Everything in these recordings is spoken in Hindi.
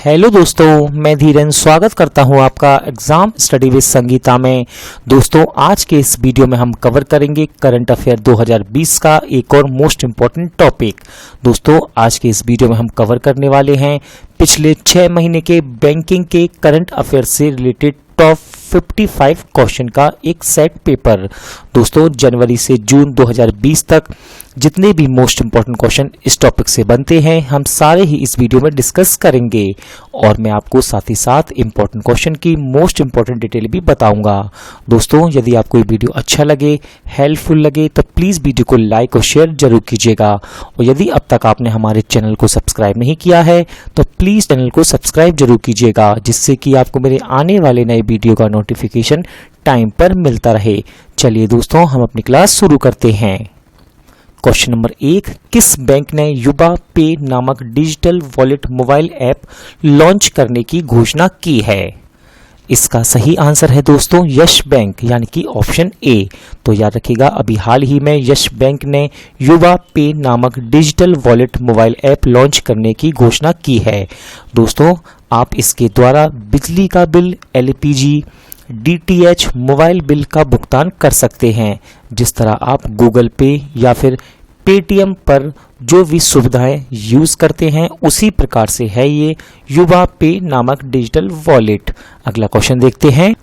हेलो दोस्तों, मैं धीरेन स्वागत करता हूं आपका एग्जाम स्टडी विद संगीता में। दोस्तों, आज के इस वीडियो में हम कवर करेंगे करंट अफेयर 2020 का एक और मोस्ट इम्पॉर्टेंट टॉपिक। दोस्तों, आज के इस वीडियो में हम कवर करने वाले हैं पिछले 6 महीने के बैंकिंग के करंट अफेयर से रिलेटेड टॉप 55 क्वेश्चन का एक सेट पेपर। दोस्तों, जनवरी से जून 2020 तक जितने भी मोस्ट इंपॉर्टेंट क्वेश्चन इस टॉपिक से बनते हैं, हम सारे ही इस वीडियो में डिस्कस करेंगे और मैं आपको साथ ही साथ इंपॉर्टेंट क्वेश्चन की मोस्ट इंपॉर्टेंट डिटेल भी बताऊंगा। दोस्तों, यदि आपको ये वीडियो अच्छा लगे, हेल्पफुल लगे, तो प्लीज वीडियो को लाइक और शेयर जरूर कीजिएगा। और यदि अब तक आपने हमारे चैनल को सब्सक्राइब नहीं किया है तो प्लीज चैनल को सब्सक्राइब जरूर कीजिएगा, जिससे कि आपको मेरे आने वाले नए वीडियो का नोटिफिकेशन टाइम पर मिलता रहे। चलिए दोस्तों, हम अपनी क्लास शुरू करते हैं। क्वेश्चन नंबर 1, किस बैंक ने युवा पे नामक digital wallet mobile app launch करने की घोषणा की है? इसका सही आंसर है दोस्तों यस बैंक, यानी कि ऑप्शन ए। तो याद रखिएगा, अभी हाल ही में यस बैंक ने युवा पे नामक digital wallet mobile app launch करने की घोषणा की है। दोस्तों, आप इसके द्वारा बिजली का bill, LPG, DTH, mobile bill का भुगतान कर सकते हैं। जिस तरह आप गूगल पे या फिर पेटीएम पर जो भी सुविधाएं यूज करते हैं, उसी प्रकार से है ये युवा पे नामक डिजिटल वॉलेट। अगला क्वेश्चन देखते हैं,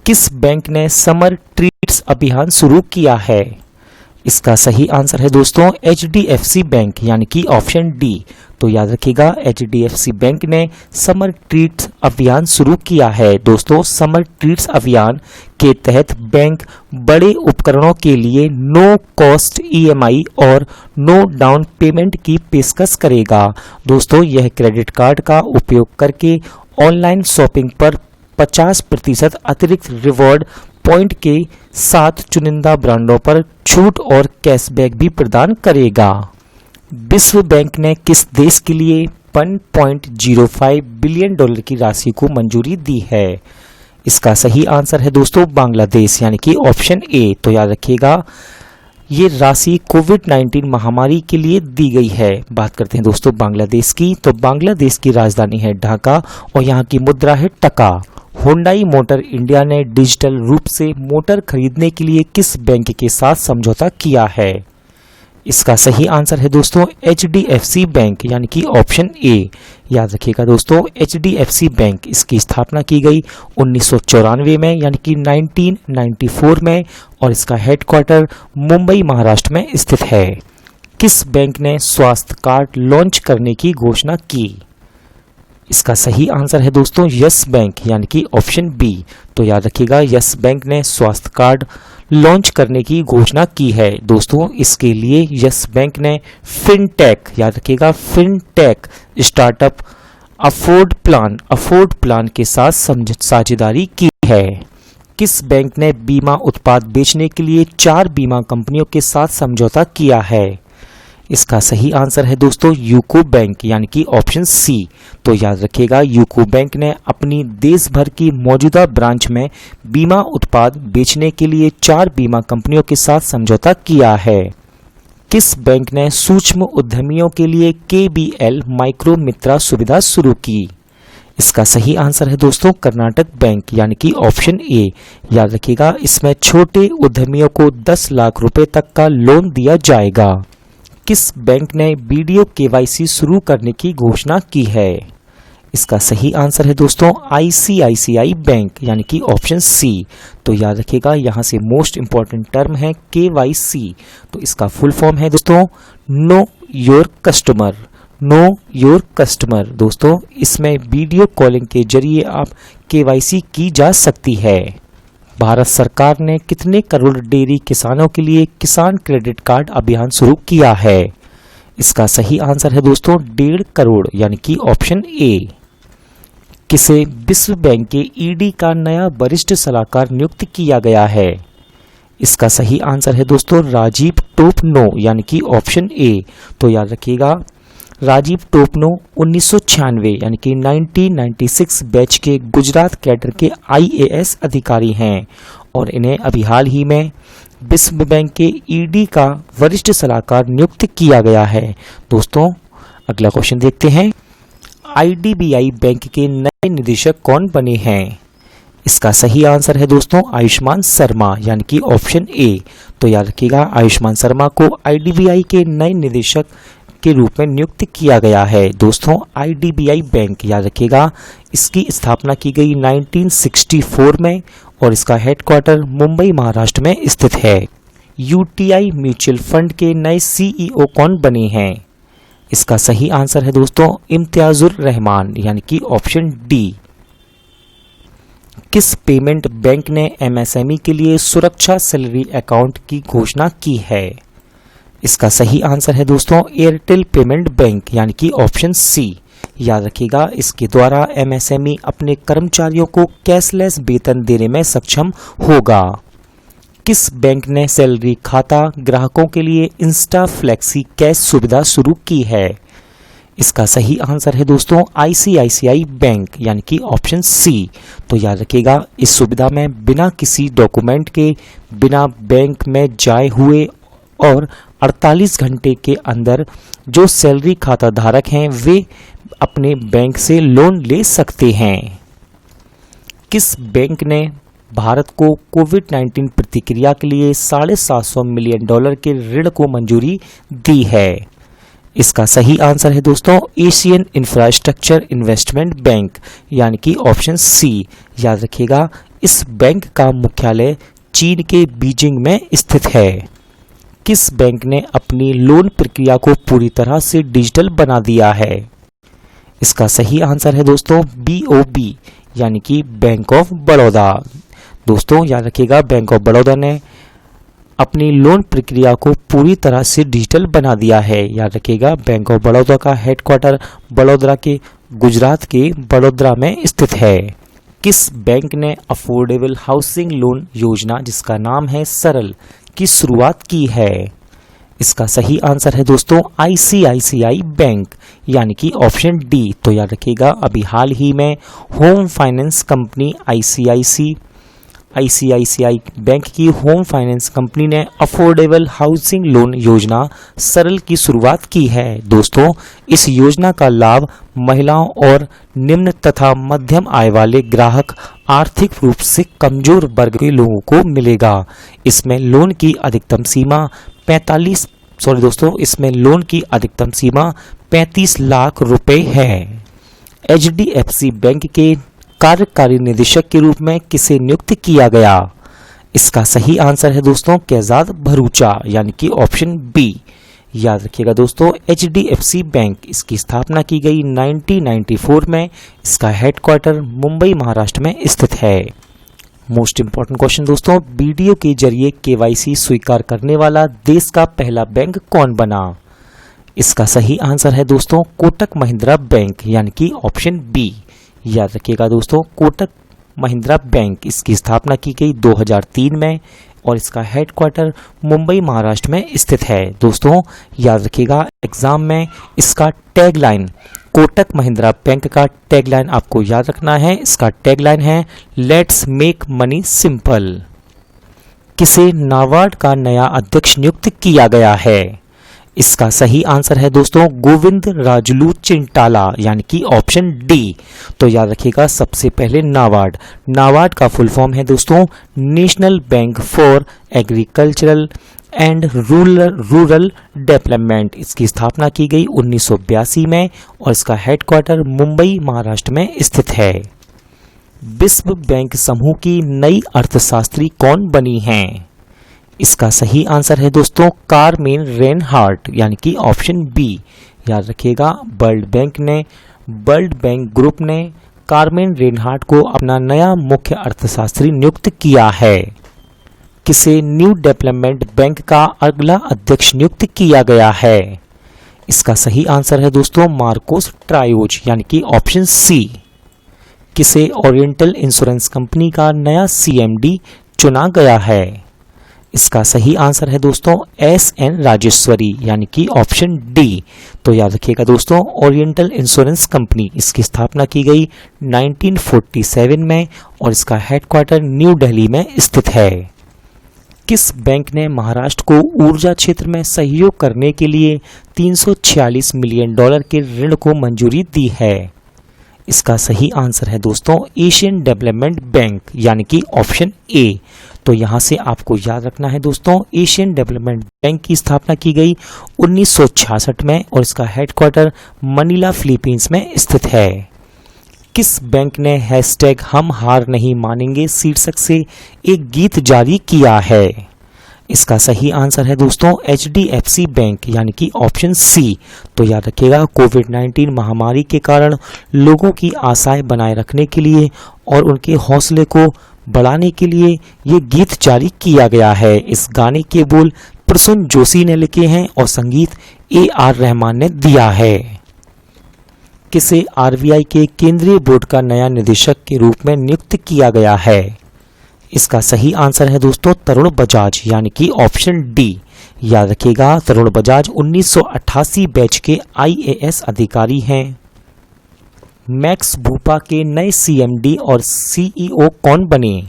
किस बैंक ने समर ट्रीट्स अभियान शुरू किया है? इसका सही आंसर है दोस्तों एचडीएफसी बैंक, यानी कि ऑप्शन डी। तो याद रखिएगा, एचडीएफसी बैंक ने समर ट्रीट्स अभियान शुरू किया है। दोस्तों, समर ट्रीट्स अभियान के तहत बैंक बड़े उपकरणों के लिए नो कॉस्ट ईएमआई और नो डाउन पेमेंट की पेशकश करेगा। दोस्तों, यह क्रेडिट कार्ड का उपयोग करके ऑनलाइन शॉपिंग पर 50% अतिरिक्त रिवॉर्ड पॉइंट के साथ चुनिंदा ब्रांडों पर छूट और कैशबैक भी प्रदान करेगा। विश्व बैंक ने किस देश के लिए 1.05 बिलियन डॉलर की राशि को मंजूरी दी है? इसका सही आंसर है दोस्तों बांग्लादेश, यानी कि ऑप्शन ए। तो याद रखिएगा, ये राशि कोविड-19 महामारी के लिए दी गई है। बात करते हैं दोस्तों बांग्लादेश की। तो बांग्लादेश की राजधानी है ढाका और यहाँ की मुद्रा है टका। हुंडई मोटर इंडिया ने डिजिटल रूप से मोटर खरीदने के लिए किस बैंक के साथ समझौता किया है? इसका सही आंसर है दोस्तों एचडीएफसी बैंक, यानी कि ऑप्शन ए। याद रखिएगा दोस्तों, एचडीएफसी बैंक, इसकी स्थापना की गई 1994 में, यानी कि 1994 में, और इसका हेडक्वार्टर मुंबई महाराष्ट्र में स्थित है। किस बैंक ने स्वास्थ्य कार्ड लॉन्च करने की घोषणा की? इसका सही आंसर है दोस्तों यस बैंक, यानी कि ऑप्शन बी। तो याद रखिएगा, यस बैंक ने स्वास्थ्य कार्ड लॉन्च करने की घोषणा की है। दोस्तों, इसके लिए यस बैंक ने फिनटेक, याद रखिएगा फिनटेक स्टार्टअप अफोर्ड प्लान के साथ साझेदारी की है। किस बैंक ने बीमा उत्पाद बेचने के लिए 4 बीमा कंपनियों के साथ समझौता किया है? इसका सही आंसर है दोस्तों यूको बैंक, यानी कि ऑप्शन सी। तो याद रखिएगा, यूको बैंक ने अपनी देश भर की मौजूदा ब्रांच में बीमा उत्पाद बेचने के लिए 4 बीमा कंपनियों के साथ समझौता किया है। किस बैंक ने सूक्ष्म उद्यमियों के लिए केबीएल माइक्रो मित्रा सुविधा शुरू की? इसका सही आंसर है दोस्तों कर्नाटक बैंक, यानी कि ऑप्शन ए। याद रखिएगा, इसमें छोटे उद्यमियों को 10 लाख रुपए तक का लोन दिया जाएगा। किस बैंक ने वीडियो केवाईसी शुरू करने की घोषणा की है? इसका सही आंसर है दोस्तों आईसीआईसीआई बैंक, यानी कि ऑप्शन सी। तो याद रखिएगा, यहाँ से मोस्ट इंपॉर्टेंट टर्म है केवाईसी। तो इसका फुल फॉर्म है दोस्तों know your customer. Know your customer. दोस्तों, इसमें वीडियो कॉलिंग के जरिए आप केवाईसी की जा सकती है। भारत सरकार ने कितने करोड़ डेयरी किसानों के लिए किसान क्रेडिट कार्ड अभियान शुरू किया है? इसका सही आंसर है दोस्तों 1.5 करोड़, यानी कि ऑप्शन ए। किसे विश्व बैंक के ईडी का नया वरिष्ठ सलाहकार नियुक्त किया गया है? इसका सही आंसर है दोस्तों राजीव टोपनो, यानी कि ऑप्शन ए। तो याद रखिएगा, राजीव टोपनो 1996 यानी कि 1996 बैच के गुजरात कैडर के आईएएस अधिकारी हैं और इन्हें अभी हाल ही में विश्व बैंक के ईडी का वरिष्ठ सलाहकार नियुक्त किया गया है। दोस्तों, अगला क्वेश्चन देखते हैं। आईडीबीआई बैंक के नए निदेशक कौन बने हैं? इसका सही आंसर है दोस्तों आयुष्मान शर्मा यानी कि ऑप्शन ए। तो याद रखिएगा आयुष्मान शर्मा को आईडीबीआई के नए निदेशक के रूप में नियुक्त किया गया है। दोस्तों आईडीबीआई बैंक याद रखिएगा इसकी स्थापना की गई 1964 में और इसका हेडक्वार्टर मुंबई महाराष्ट्र में स्थित है। यूटीआई म्यूचुअल फंड के नए सीईओ कौन बने हैं? इसका सही आंसर है दोस्तों इम्तियाजुर रहमान यानी कि ऑप्शन डी। किस पेमेंट बैंक ने एमएसएमई के लिए सुरक्षा सैलरी अकाउंट की घोषणा की है? इसका सही आंसर है दोस्तों एयरटेल पेमेंट बैंक यानी कि ऑप्शन सी। याद रखिएगा इसके द्वारा एमएसएमई अपने कर्मचारियों को कैशलेस वेतन देने में सक्षम होगा। किस बैंक ने सैलरी खाता ग्राहकों के लिए इंस्टा फ्लेक्सी कैश सुविधा शुरू की है? इसका सही आंसर है दोस्तों आईसीआईसीआई बैंक यानी कि ऑप्शन सी। तो याद रखिएगा इस सुविधा में बिना किसी डॉक्यूमेंट के बिना बैंक में जाए हुए और 48 घंटे के अंदर जो सैलरी खाता धारक हैं वे अपने बैंक से लोन ले सकते हैं। किस बैंक ने भारत को कोविड-19 प्रतिक्रिया के लिए $750 मिलियन के ऋण को मंजूरी दी है? इसका सही आंसर है दोस्तों एशियन इंफ्रास्ट्रक्चर इन्वेस्टमेंट बैंक यानी कि ऑप्शन सी। याद रखिएगा इस बैंक का मुख्यालय चीन के बीजिंग में स्थित है। किस बैंक ने अपनी लोन प्रक्रिया को पूरी तरह से डिजिटल बना दिया है? इसका सही आंसर है दोस्तों बीओबी यानी कि बैंक ऑफ बड़ौदा। दोस्तों याद रखिएगा बैंक ऑफ बड़ौदा ने अपनी लोन प्रक्रिया को पूरी तरह से डिजिटल बना दिया है। याद रखिएगा बैंक ऑफ बड़ौदा का हेडक्वार्टर बड़ौदा के गुजरात के बड़ोदरा में स्थित है। किस बैंक ने अफोर्डेबल हाउसिंग लोन योजना जिसका नाम है सरल की शुरुआत की है? इसका सही आंसर है दोस्तों आईसीआईसीआई बैंक यानी कि ऑप्शन डी। तो याद रखिएगा अभी हाल ही में home finance company ICICI bank की होम फाइनेंस कंपनी ने अफोर्डेबल हाउसिंग लोन योजना सरल की शुरुआत की है। दोस्तों इस योजना का लाभ महिलाओं और निम्न तथा मध्यम आय वाले ग्राहक आर्थिक रूप से कमजोर वर्ग के लोगों को मिलेगा। इसमें लोन की अधिकतम सीमा 35 लाख रुपए है। एचडीएफसी बैंक के कार्यकारी निदेशक के रूप में किसे नियुक्त किया गया? इसका सही आंसर है दोस्तों कैजाद भरूचा यानी कि ऑप्शन बी। याद रखिएगा दोस्तों एचडीएफसी बैंक इसकी स्थापना की गई 1994 में। इसका हेडक्वार्टर मुंबई महाराष्ट्र में स्थित है। मोस्ट इंपॉर्टेंट क्वेश्चन दोस्तों वीडियो के जरिए केवाईसी स्वीकार करने वाला देश का पहला बैंक कौन बना? इसका सही आंसर है दोस्तों कोटक महिंद्रा बैंक यानी कि ऑप्शन बी। याद रखिएगा दोस्तों कोटक महिंद्रा बैंक इसकी स्थापना की गई 2003 में और इसका हेडक्वार्टर मुंबई महाराष्ट्र में स्थित है। दोस्तों याद रखिएगा एग्जाम में इसका टैगलाइन कोटक महिंद्रा बैंक का टैगलाइन आपको याद रखना है। इसका टैगलाइन है लेट्स मेक मनी सिंपल। किसे नाबार्ड का नया अध्यक्ष नियुक्त किया गया है? इसका सही आंसर है दोस्तों गोविंद राजुलू चिंटाला यानी कि ऑप्शन डी। तो याद रखिएगा सबसे पहले नाबार्ड का फुल फॉर्म है दोस्तों national bank for agricultural and rural development. इसकी स्थापना की गई 1982 में और इसका हेडक्वार्टर मुंबई महाराष्ट्र में स्थित है। विश्व बैंक समूह की नई अर्थशास्त्री कौन बनी हैं? इसका सही आंसर है दोस्तों कारमेन रेनहार्ट यानी कि ऑप्शन बी। याद रखिएगा वर्ल्ड बैंक ग्रुप ने कारमेन रेनहार्ट को अपना नया मुख्य अर्थशास्त्री नियुक्त किया है। किसे न्यू डेवलपमेंट बैंक का अगला अध्यक्ष नियुक्त किया गया है? इसका सही आंसर है दोस्तों मार्कोस ट्रायोज यानी कि ऑप्शन सी। किसे ओरिएंटल इंश्योरेंस कंपनी का नया सीएमडी चुना गया है? इसका सही आंसर है दोस्तों एसएन राजेश्वरी यानी कि ऑप्शन डी। तो याद रखिएगा दोस्तों ओरिएंटल इंश्योरेंस कंपनी इसकी स्थापना की गई 1947 में और इसका हेडक्वार्टर न्यू दिल्ली में स्थित है। किस बैंक ने महाराष्ट्र को ऊर्जा क्षेत्र में सहयोग करने के लिए $346 मिलियन के ऋण को मंजूरी दी है? इसका सही आंसर है दोस्तों एशियन डेवलपमेंट बैंक यानी कि ऑप्शन ए। तो यहाँ से आपको याद रखना है दोस्तों, एशियन डेवलपमेंट बैंक की स्थापना की गई 1966 में और इसका हेडक्वार्टर मनीला फिलीपींस में स्थित है। किस बैंक ने हैशटैग हम हार नहीं मानेंगे शीर्षक से एक गीत जारी किया है? इसका सही आंसर है दोस्तों HDFC बैंक यानी कि ऑप्शन सी। तो याद रखिएगा, कोविड-19 महामारी के कारण लोगों की आशाएं बनाए रखने के लिए और उनके हौसले को बढ़ाने के लिए ये गीत जारी किया गया है। इस गाने के बोल प्रसून जोशी ने लिखे हैं और संगीत AR रहमान ने दिया है। किसे RBI के केंद्रीय बोर्ड का नया निदेशक के रूप में नियुक्त किया गया है? इसका सही आंसर है दोस्तों तरुण बजाज यानी कि ऑप्शन डी। याद रखिएगा, तरुण बजाज 1988 बैच के IAS अधिकारी हैं। मैक्स भूपा के नए CMD और CEO कौन बने?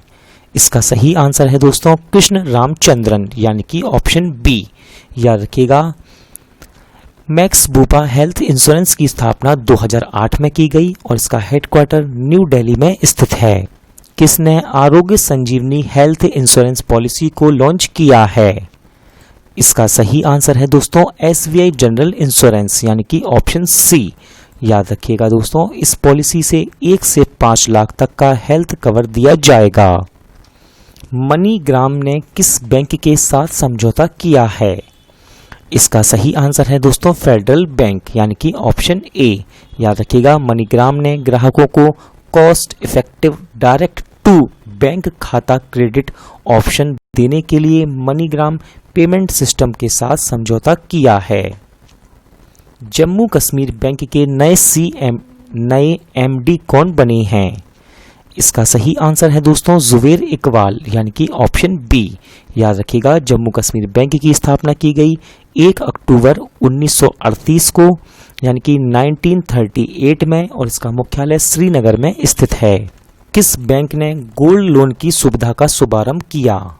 इसका सही आंसर है दोस्तों कृष्ण रामचंद्रन यानी कि ऑप्शन बी। याद रखिएगा, मैक्स भूपा हेल्थ इंश्योरेंस की स्थापना 2008 में की गई और इसका हेडक्वार्टर न्यू दिल्ली में स्थित है। किसने आरोग्य संजीवनी हेल्थ इंश्योरेंस पॉलिसी को लॉन्च किया है? इसका सही आंसर है दोस्तों SBI जनरल इंश्योरेंस यानी कि ऑप्शन सी। याद रखिएगा दोस्तों, इस पॉलिसी से 1 से 5 लाख तक का हेल्थ कवर दिया जाएगा। मनीग्राम ने किस बैंक के साथ समझौता किया है? इसका सही आंसर है दोस्तों फेडरल बैंक यानी कि ऑप्शन ए। याद रखिएगा, मनीग्राम ने ग्राहकों को cost effective direct to bank खाता क्रेडिट ऑप्शन देने के लिए मनीग्राम पेमेंट सिस्टम के साथ समझौता किया है। जम्मू कश्मीर बैंक के नए MD कौन बने हैं? इसका सही आंसर है दोस्तों जुबैर इकबाल यानी कि ऑप्शन बी। याद रखिएगा, जम्मू कश्मीर बैंक की स्थापना की गई 1 अक्टूबर 1938 को यानी कि 1938 में और इसका मुख्यालय श्रीनगर में स्थित है। किस बैंक ने गोल्ड लोन की सुविधा का शुभारंभ किया?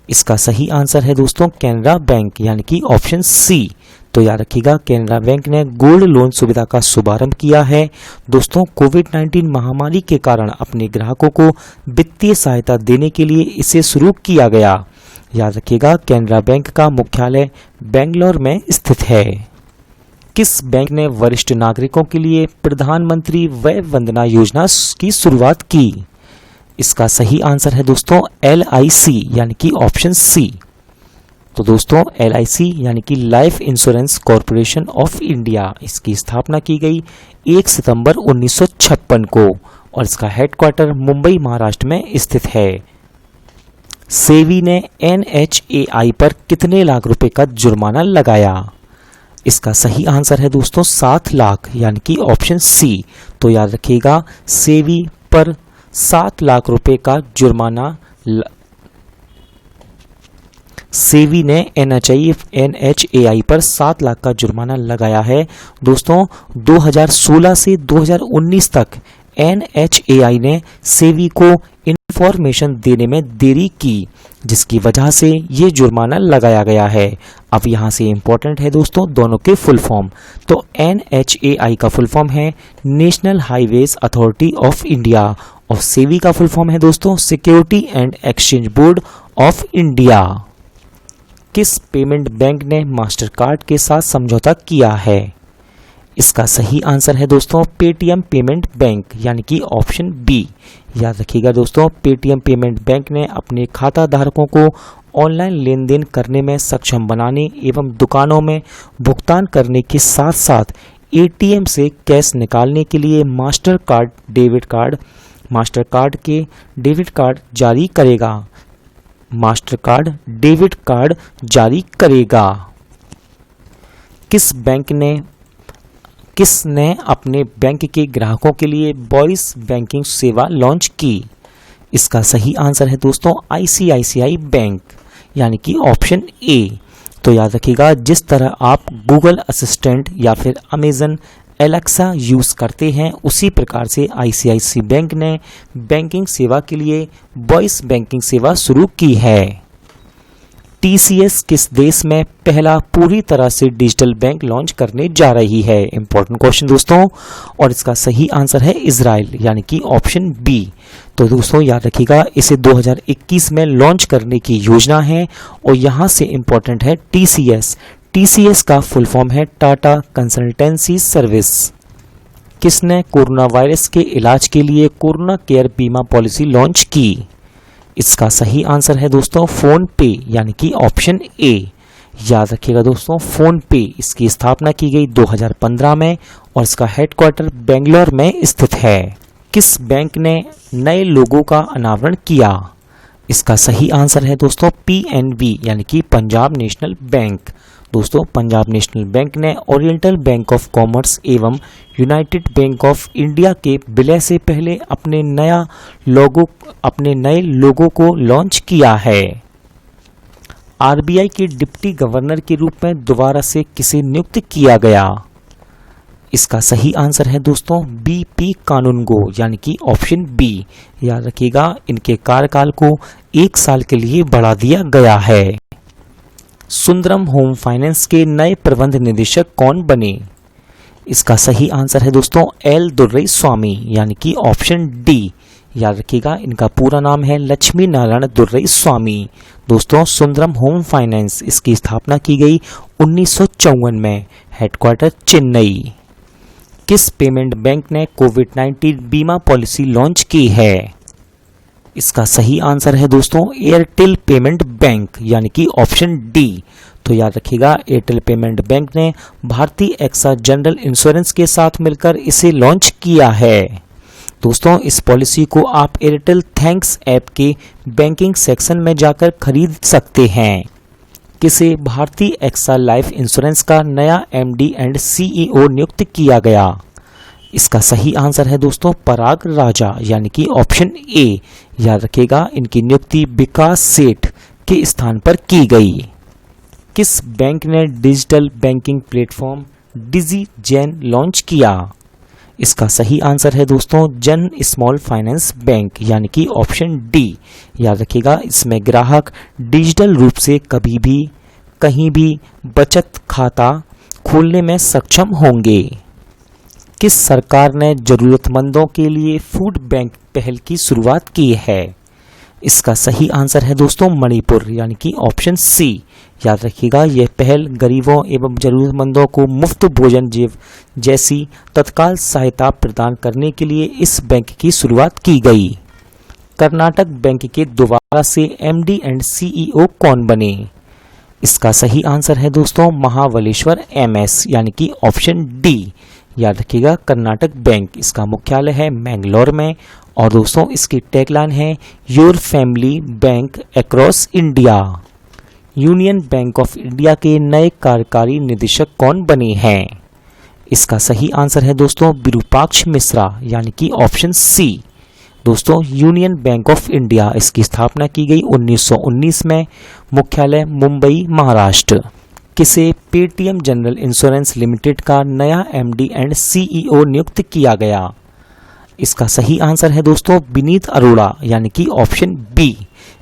इसका सही आंसर है दोस्तों कैनरा बैंक यानी कि ऑप्शन सी। तो याद रखिएगा, कैनरा बैंक ने गोल्ड लोन सुविधा का शुभारंभ किया है। दोस्तों, कोविड-19 महामारी के कारण अपने ग्राहकों को वित्तीय सहायता देने के लिए इसे शुरू किया गया। याद रखिएगा, कैनरा बैंक का मुख्यालय बेंगलोर में स्थित है। किस बैंक ने वरिष्ठ नागरिकों के लिए प्रधानमंत्री वय वंदना योजना की शुरुआत की? इसका सही आंसर है दोस्तों LIC यानी कि ऑप्शन सी। तो दोस्तों, LIC यानी कि life insurance corporation of India, इसकी स्थापना की गई 1 सितंबर 1956 को और इसका हेडक्वार्टर मुंबई महाराष्ट्र में स्थित है। सेबी ने NHAI पर कितने लाख रुपए का जुर्माना लगाया? इसका सही आंसर है दोस्तों 7 लाख यानी कि ऑप्शन सी। तो याद रखिएगा, सेबी पर 7 लाख रुपए का जुर्माना सेबी ने NHAI पर 7 लाख का जुर्माना लगाया है। दोस्तों, 2016 से 2019 तक NHAI ने सेबी को इंफॉर्मेशन देने में देरी की, जिसकी वजह से ये जुर्माना लगाया गया है। अब यहाँ से इम्पोर्टेंट है दोस्तों दोनों के फुल फॉर्म। तो NHAI का फुल फॉर्म है national highways authority of India और सेबी का फुल फॉर्म है दोस्तों security and exchange board of India. किस पेमेंट बैंक ने मास्टर कार्ड के साथ समझौता किया है? इसका सही आंसर है दोस्तों पेटीएम पेमेंट बैंक यानी कि ऑप्शन बी। याद रखिएगा दोस्तों, पेटीएम पेमेंट बैंक ने अपने खाता धारकों को ऑनलाइन लेन देन करने में सक्षम बनाने एवं दुकानों में भुगतान करने के साथ साथ ATM से कैश निकालने के लिए मास्टर कार्ड डेबिट कार्ड जारी करेगा। किसने अपने बैंक के ग्राहकों के लिए वॉइस बैंकिंग सेवा लॉन्च की? इसका सही आंसर है दोस्तों ICICI बैंक यानी कि ऑप्शन ए। तो याद रखिएगा, जिस तरह आप गूगल असिस्टेंट या फिर अमेजन एलेक्सा यूज़ करते हैं, उसी प्रकार से ICICI बैंक ने बैंकिंग सेवा के लिए वॉइस बैंकिंग सेवा शुरू की है। टीसीएस किस देश में पहला पूरी तरह से डिजिटल बैंक लॉन्च करने जा रही है? इंपॉर्टेंट क्वेश्चन दोस्तों, और इसका सही आंसर है इजराइल, यानी कि ऑप्शन बी। तो दोस्तों याद रखिएगा, इसे 2021 में लॉन्च करने की योजना है। और यहां से इंपॉर्टेंट है टीसीएस। टीसीएस का फुल फॉर्म है टाटा कंसल्टेंसी सर्विस। किसने कोरोना वायरस के इलाज के लिए कोरोना केयर बीमा पॉलिसी लॉन्च की? इसका सही आंसर है दोस्तों फोन पे, यानी कि ऑप्शन ए। याद रखिएगा दोस्तों, फोन पे इसकी स्थापना की गई 2015 में और इसका हेडक्वार्टर बेंगलोर में स्थित है। किस बैंक ने नए लोगो का अनावरण किया? इसका सही आंसर है दोस्तों पीएनबी, यानी कि पंजाब नेशनल बैंक। दोस्तों लोग नेशनल बैंक ने ओरिएंटल बैंक ऑफ कॉमर्स एवं यूनाइटेड बैंक ऑफ इंडिया के विलय से पहले अपने नए लोगो को लॉन्च किया है। आरबीआई के डिप्टी गवर्नर के रूप में दोबारा से किसे नियुक्त किया गया? इसका सही आंसर है दोस्तों बीपी कानूनगो, यानी कि ऑप्शन बी। याद रखिएगा, इनके कार्यकाल को 1 साल के लिए बढ़ा दिया गया है। सुंदरम होम फाइनेंस के नए प्रबंध निदेशक कौन बने? इसका सही आंसर है दोस्तों एल दुर्रई स्वामी, यानी कि ऑप्शन डी। याद रखिएगा, इनका पूरा नाम है लक्ष्मी नारायण दुर्रई स्वामी। दोस्तों सुंदरम होम फाइनेंस इसकी स्थापना की गई 1954 में, हेडक्वार्टर चेन्नई। किस पेमेंट बैंक ने कोविड-19 बीमा पॉलिसी लॉन्च की है? इसका सही आंसर है दोस्तों एयरटेल पेमेंट बैंक, यानी कि ऑप्शन डी। तो याद रखिएगा, एयरटेल पेमेंट बैंक ने भारतीय एक्सा जनरल इंश्योरेंस के साथ मिलकर इसे लॉन्च किया है। दोस्तों इस पॉलिसी को आप एयरटेल थैंक्स ऐप के बैंकिंग सेक्शन में जाकर खरीद सकते हैं। किसे भारतीय एक्सा लाइफ इंश्योरेंस का नया एमडी एंड सीईओ नियुक्त किया गया? इसका सही आंसर है दोस्तों पराग राजा, यानी कि ऑप्शन ए। याद रखिएगा, इनकी नियुक्ति विकास सेठ के स्थान पर की गई। किस बैंक ने डिजिटल बैंकिंग प्लेटफॉर्म डिजीजेन लॉन्च किया? इसका सही आंसर है दोस्तों जन स्मॉल फाइनेंस बैंक, यानी कि ऑप्शन डी। याद रखिएगा, इसमें ग्राहक डिजिटल रूप से कभी भी कहीं भी बचत खाता खोलने में सक्षम होंगे। किस सरकार ने जरूरतमंदों के लिए फूड बैंक पहल की शुरुआत की है? इसका सही आंसर है दोस्तों मणिपुर, यानी कि ऑप्शन सी। याद रखिएगा, यह पहल गरीबों एवं जरूरतमंदों को मुफ्त भोजन जैसी तत्काल सहायता प्रदान करने के लिए इस बैंक की शुरुआत की गई। कर्नाटक बैंक के दोबारा से एमडी एंड सीईओ कौन बने? इसका सही आंसर है दोस्तों महाबलेश्वर एमएस, यानी कि ऑप्शन डी। याद रखिएगा, कर्नाटक बैंक इसका मुख्यालय है मैंगलोर में और दोस्तों इसकी टैगलाइन है your family bank across India. Union bank of India के नए कार्यकारी निदेशक कौन बने हैं? इसका सही आंसर है दोस्तों विरूपाक्ष मिश्रा, यानी कि ऑप्शन सी। दोस्तों यूनियन बैंक ऑफ इंडिया इसकी स्थापना की गई 1919 में, मुख्यालय मुंबई महाराष्ट्र। किसे पेटीएम जनरल इंश्योरेंस लिमिटेड का नया एमडी एंड सीईओ नियुक्त किया गया? इसका सही आंसर है दोस्तों विनीत अरोड़ा, यानी कि ऑप्शन बी।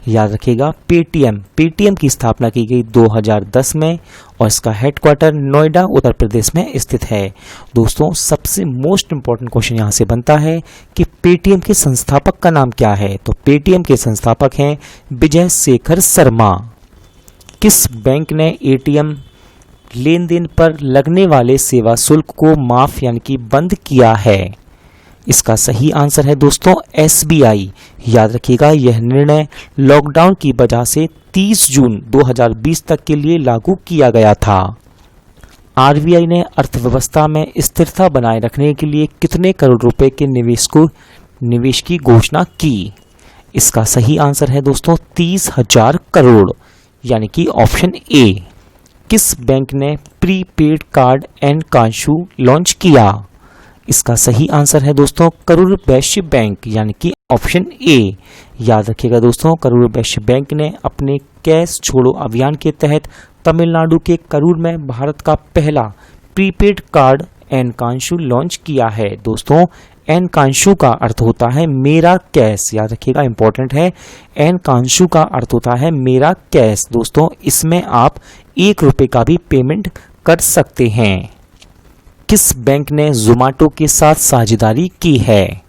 याद रखिएगा, पेटीएम की स्थापना की गई 2010 में और इसका हेडक्वार्टर नोएडा उत्तर प्रदेश में स्थित है। दोस्तों सबसे मोस्ट इंपॉर्टेंट क्वेश्चन यहाँ से बनता है कि पेटीएम के संस्थापक का नाम क्या है? तो पेटीएम के संस्थापक हैं विजय शेखर शर्मा। किस बैंक ने एटीएम लेन देन पर लगने वाले सेवा शुल्क को माफ यानी कि बंद किया है? इसका सही आंसर है दोस्तों एसबीआई। याद रखिएगा, यह निर्णय लॉकडाउन की वजह से 30 जून 2020 तक के लिए लागू किया गया था। आरबीआई ने अर्थव्यवस्था में स्थिरता बनाए रखने के लिए कितने करोड़ रुपए के निवेश की घोषणा की? इसका सही आंसर है दोस्तों 30,000 करोड़, यानी कि ऑप्शन ए। किस बैंक ने प्रीपेड कार्ड एंड कांशू लॉन्च किया? इसका सही आंसर है दोस्तों करूर वैश्य बैंक, यानी कि ऑप्शन ए। याद रखिएगा दोस्तों, करूर वैश्य बैंक ने अपने कैश छोड़ो अभियान के तहत तमिलनाडु के करूर में भारत का पहला प्रीपेड कार्ड एंड कांशू लॉन्च किया है। दोस्तों एन कांशु का अर्थ होता है मेरा कैश, याद रखिएगा इंपॉर्टेंट है। एन कांशु का अर्थ होता है मेरा कैश। दोस्तों इसमें आप 1 रुपए का भी पेमेंट कर सकते हैं। किस बैंक ने जोमेटो के साथ साझेदारी की है?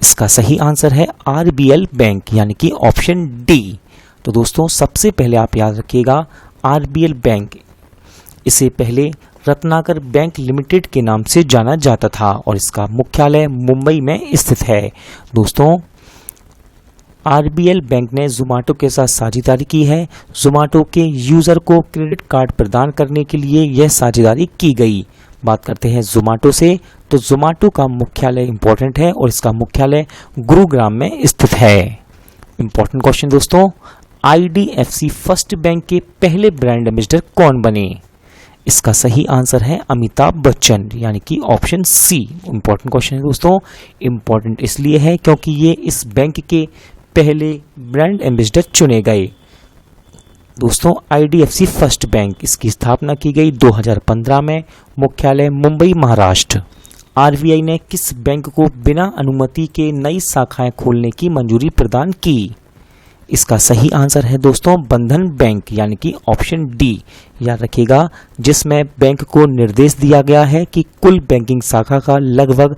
इसका सही आंसर है आरबीएल बैंक, यानी कि ऑप्शन डी। तो दोस्तों सबसे पहले आप याद रखिएगा आरबीएल बैंक, इसे पहले रत्नाकर बैंक लिमिटेड के नाम से जाना जाता था और इसका मुख्यालय मुंबई में स्थित है। दोस्तों आरबीएल बैंक ने जोमेटो के साथ साझेदारी की है। जोमेटो के यूजर को क्रेडिट कार्ड प्रदान करने के लिए यह साझेदारी की गई। बात करते हैं जोमेटो से, तो जोमेटो का मुख्यालय इंपॉर्टेंट है और इसका मुख्यालय गुरुग्राम में स्थित है। इंपॉर्टेंट क्वेश्चन दोस्तों, आईडीएफसी फर्स्ट बैंक के पहले ब्रांड एम्बेसडर कौन बने? इसका सही आंसर है अमिताभ बच्चन, यानी कि ऑप्शन सी। इंपॉर्टेंट क्वेश्चन है दोस्तों, इंपॉर्टेंट इसलिए है क्योंकि ये इस बैंक के पहले ब्रांड एम्बेसडर चुने गए। दोस्तों आईडीएफसी फर्स्ट बैंक, इसकी स्थापना की गई 2015 में, मुख्यालय मुंबई महाराष्ट्र। आरबीआई ने किस बैंक को बिना अनुमति के नई शाखाएं खोलने की मंजूरी प्रदान की? इसका सही आंसर है दोस्तों बंधन बैंक, यानी कि ऑप्शन डी। याद रखिएगा जिसमें बैंक को निर्देश दिया गया है कि कुल बैंकिंग शाखा का लगभग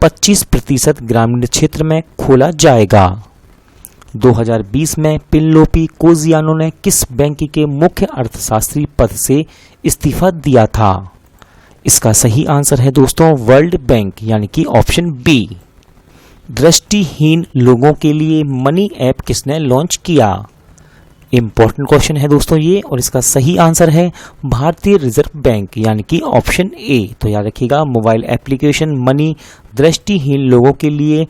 25% ग्रामीण क्षेत्र में खोला जाएगा। 2020 में पिनलोपी कोजियानो ने किस बैंक के मुख्य अर्थशास्त्री पद से इस्तीफा दिया था? इसका सही आंसर है दोस्तों वर्ल्ड बैंक, यानी कि ऑप्शन बी। दृष्टिहीन लोगों के लिए मनी ऐप किसने लॉन्च किया? इंपॉर्टेंट क्वेश्चन है दोस्तों ये, और इसका सही आंसर है भारतीय रिजर्व बैंक, यानी कि ऑप्शन ए। तो याद रखिएगा मोबाइल एप्लीकेशन मनी दृष्टिहीन लोगों के लिए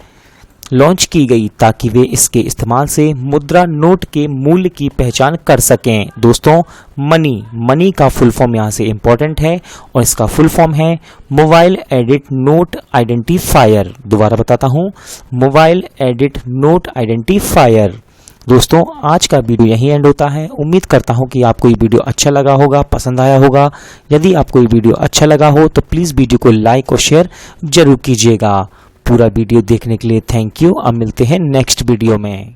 लॉन्च की गई ताकि वे इसके इस्तेमाल से मुद्रा नोट के मूल्य की पहचान कर सकें। दोस्तों मनी का फुल फॉर्म यहाँ से इंपॉर्टेंट है और इसका फुल फॉर्म है मोबाइल एडिट नोट आइडेंटिफायर। दोबारा बताता हूँ, मोबाइल एडिट नोट आइडेंटिफायर। दोस्तों आज का वीडियो यहीं एंड होता है। उम्मीद करता हूँ कि आपको ये वीडियो अच्छा लगा होगा, पसंद आया होगा। यदि आपको ये वीडियो अच्छा लगा हो तो प्लीज़ वीडियो को लाइक और शेयर जरूर कीजिएगा। पूरा वीडियो देखने के लिए थैंक यू। अब मिलते हैं नेक्स्ट वीडियो में।